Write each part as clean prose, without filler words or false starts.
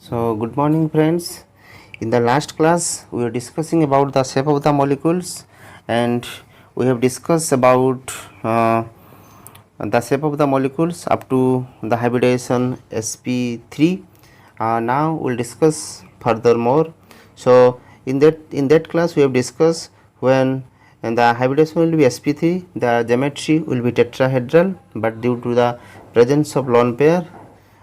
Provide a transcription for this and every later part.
So, good morning, friends. In the last class, we were discussing about the shape of the molecules, and we have discussed about the shape of the molecules up to the hybridization sp3. Now we'll discuss furthermore. So, in that class, we have discussed when and the hybridization will be sp3, the geometry will be tetrahedral, but due to the presence of lone pair,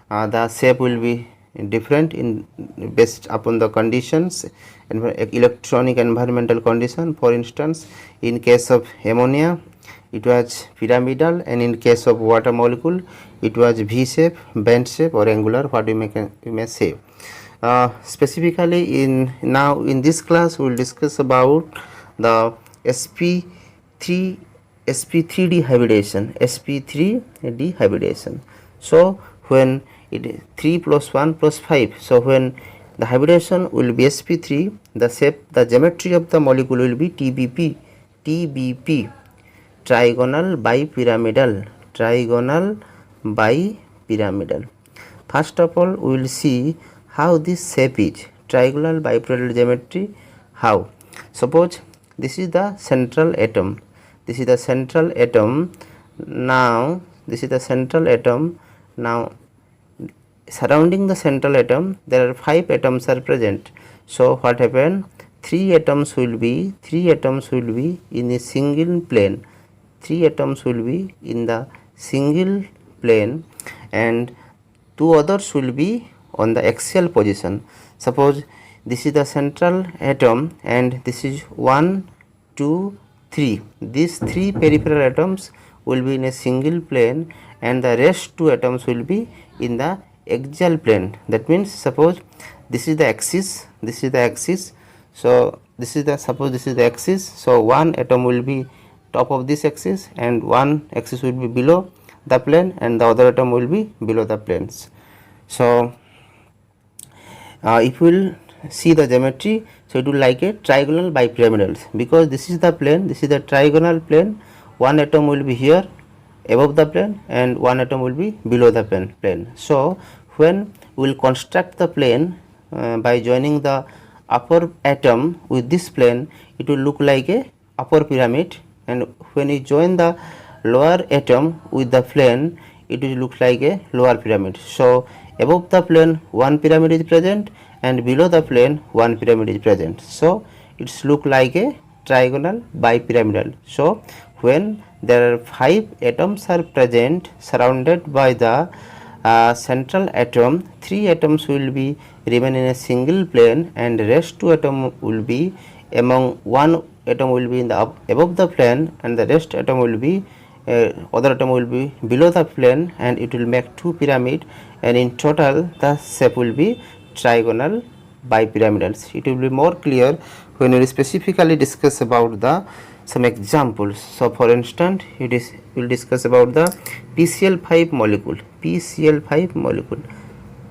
the shape will be different in based upon the conditions and electronic environmental condition. For instance, in case of ammonia it was pyramidal, and in case of water molecule it was v shape, bend shape, or angular, what we may say. Specifically in this class we will discuss about the sp3d hybridization. So when it is 3 plus 1 plus 5, so when the hybridization will be sp3, the geometry of the molecule will be tbp, trigonal bipyramidal. First of all, we will see how this shape is trigonal bipyramidal geometry. How? Suppose this is the central atom. Now surrounding the central atom there are 5 atoms are present. So what happened? 3 atoms will be in a single plane. 3 atoms will be in the single plane, and 2 others will be on the axial position. Suppose this is the central atom and this is 1, 2, 3. These 3 peripheral atoms will be in a single plane, and the rest 2 atoms will be in the axial plane. That means suppose this is the axis, so suppose this is the axis, so one atom will be top of this axis and one axis will be below the plane and the other atom will be below the planes. So if we will see the geometry, so it will like a trigonal bipyramidal, because this is the plane, this is the trigonal plane. One atom will be here above the plane and one atom will be below the plane. So when we will construct the plane by joining the upper atom with this plane, it will look like a upper pyramid, and when you join the lower atom with the plane, it will look like a lower pyramid. So above the plane one pyramid is present and below the plane one pyramid is present, so it's look like a trigonal bipyramidal. So when there are 5 atoms are present surrounded by the central atom, 3 atoms will be remain in a single plane and rest 2 atom will be among one atom will be in the above the plane and the rest atom will be other atom will be below the plane, and it will make 2 pyramid, and in total the shape will be trigonal bipyramidals. It will be more clear when we specifically discuss about the some examples. So for instance, we will discuss about the PCl5 molecule,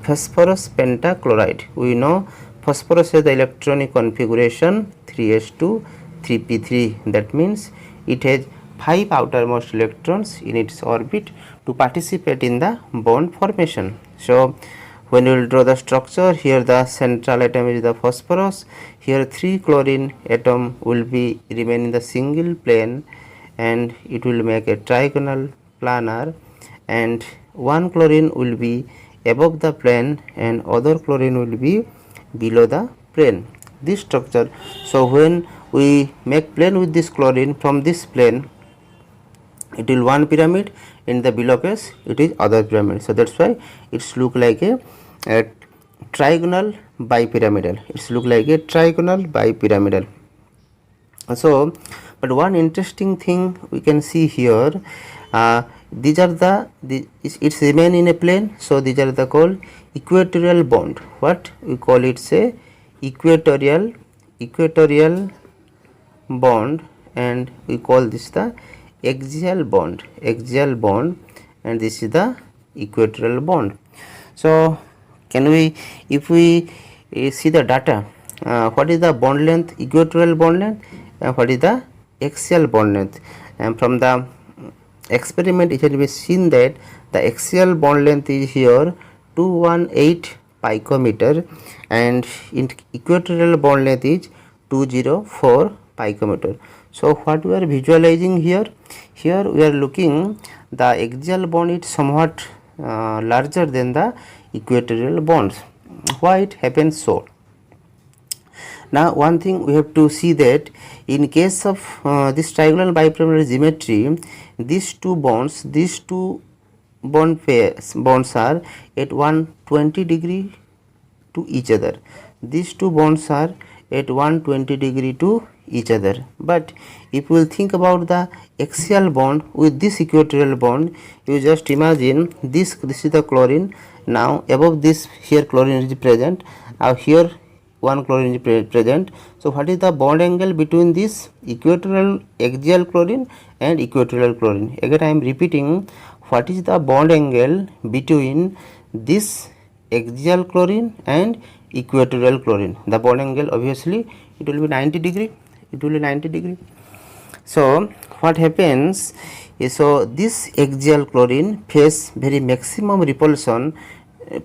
phosphorus pentachloride. We know phosphorus has the electronic configuration 3s2 3p3. That means it has 5 outermost electrons in its orbit to participate in the bond formation. So when we will draw the structure, here the central atom is the phosphorus, here 3 chlorine atom will be remain in the single plane and it will make a trigonal planar, and 1 chlorine will be above the plane and other chlorine will be below the plane. This structure, so when we make plane with this chlorine, from this plane it will one pyramid, in the below case it is other pyramid. So that's why it's look like a trigonal bipyramidal. So but one interesting thing we can see here, these are it's remain in a plane, so these are the called equatorial bond. What we call it, say equatorial bond, and we call this the axial bond, and this is the equatorial bond. So can we, if we see the data, what is the bond length, equatorial bond length, and what is the axial bond length, and from the experiment it has been seen that the axial bond length is here 218 picometer, and in equatorial bond length is 204 picometer. So what we are visualizing here? Here we are looking the axial bond is somewhat larger than the equatorial bonds. Why it happens so? Now one thing we have to see that in case of this trigonal bipyramidal geometry, these two bonds bonds are at 120 degree to each other. These two bonds are at 120 degree to each other. But if we will think about the axial bond with this equatorial bond, you just imagine this is the chlorine. Now above this, here chlorine is present, here one chlorine is present. So what is the bond angle between this equatorial axial chlorine and equatorial chlorine? Again I am repeating, what is the bond angle between this axial chlorine and equatorial chlorine? The bond angle obviously it will be 90 degree. It will be 90 degree. So what happens is, so this axial chlorine face very maximum repulsion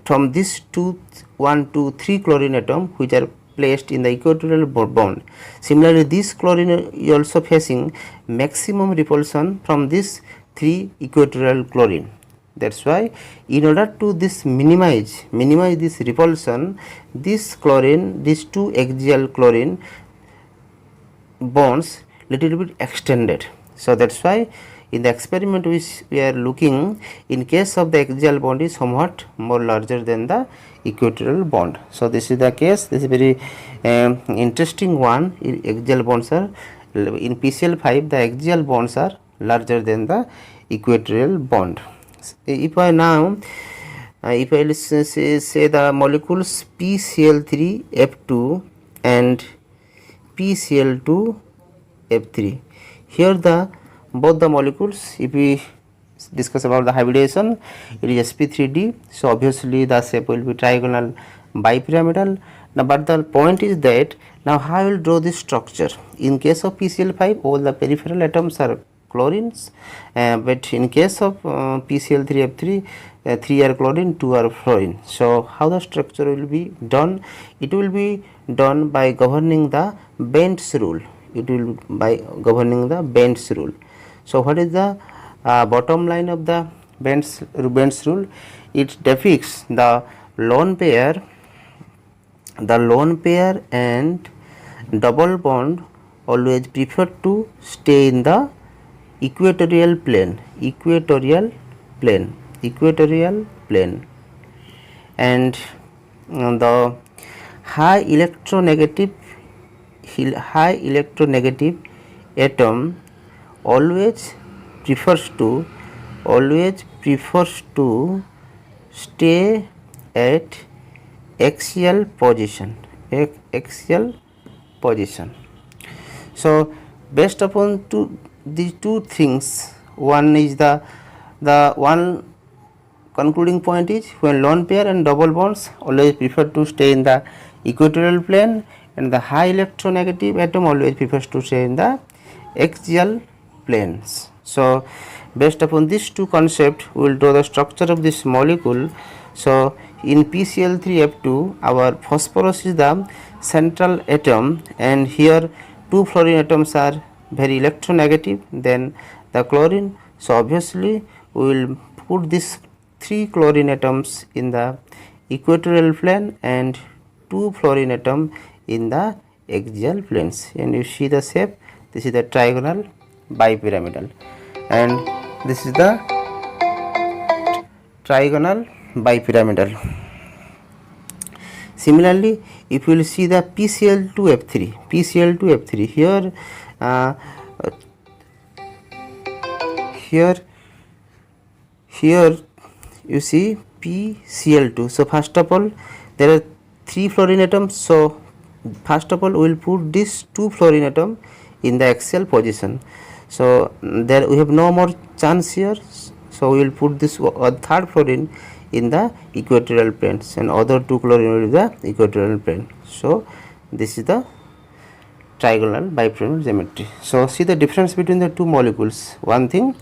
from these 1, 2, 3 chlorine atom which are placed in the equatorial bond. Similarly, this chlorine is also facing maximum repulsion from this 3 equatorial chlorine. That's why in order to minimize this repulsion, this chlorine, these two axial chlorine bonds little bit extended. So that's why in the experiment which we are looking, in case of the axial bond is somewhat more larger than the equatorial bond. So this is the case. This is very interesting one. In axial bonds are, in PCl5 the axial bonds are larger than the equatorial bond. If I now if I say the molecules PCl3F2 and PCl2F3, here the both the molecules, if we discuss about the hybridization, it is sp3d, so obviously the shape will be trigonal bipyramidal. Now but the point is that now how I will draw this structure. In case of PCl5 all the peripheral atoms are chlorines, but in case of PCl3F3 3 are chlorine, 2 are fluorine. So how the structure will be done? It will be done by governing the Bend's rule. It will be by governing the Bend's rule. So what is the bottom line of the Bend's rule? It depicts the lone pair and double bond always prefer to stay in the equatorial plane, and the high electronegative atom always prefers to stay at axial position. So based upon these two things, one is the one concluding point is when lone pair and double bonds always prefer to stay in the equatorial plane, and the high electronegative atom always prefers to stay in the axial planes. So based upon these two concepts, we will draw the structure of this molecule. So in PCl3F2 our phosphorus is the central atom, and here 2 fluorine atoms are very electronegative than the chlorine. So obviously we will put these 3 chlorine atoms in the equatorial plane and 2 fluorine atom in the axial planes, and you see the shape. This is the trigonal bipyramidal, and this is the trigonal bipyramidal. Similarly, if you will see the PCl2F3 here, here you see PCl2. So first of all there are 3 fluorine atoms, so first of all we will put this 2 fluorine atom in the axial position. So there we have no more chance here, so we will put this third fluorine in the equatorial planes and other 2 chlorine will be the equatorial plane. So this is the trigonal bipyramidal geometry. So see the difference between the two molecules. One thing,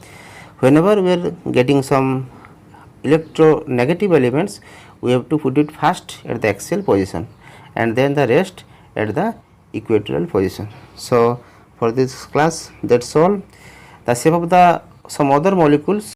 whenever we are getting some electronegative elements, we have to put it first at the axial position and then the rest at the equatorial position. So for this class, that's all. The shape of the some other molecules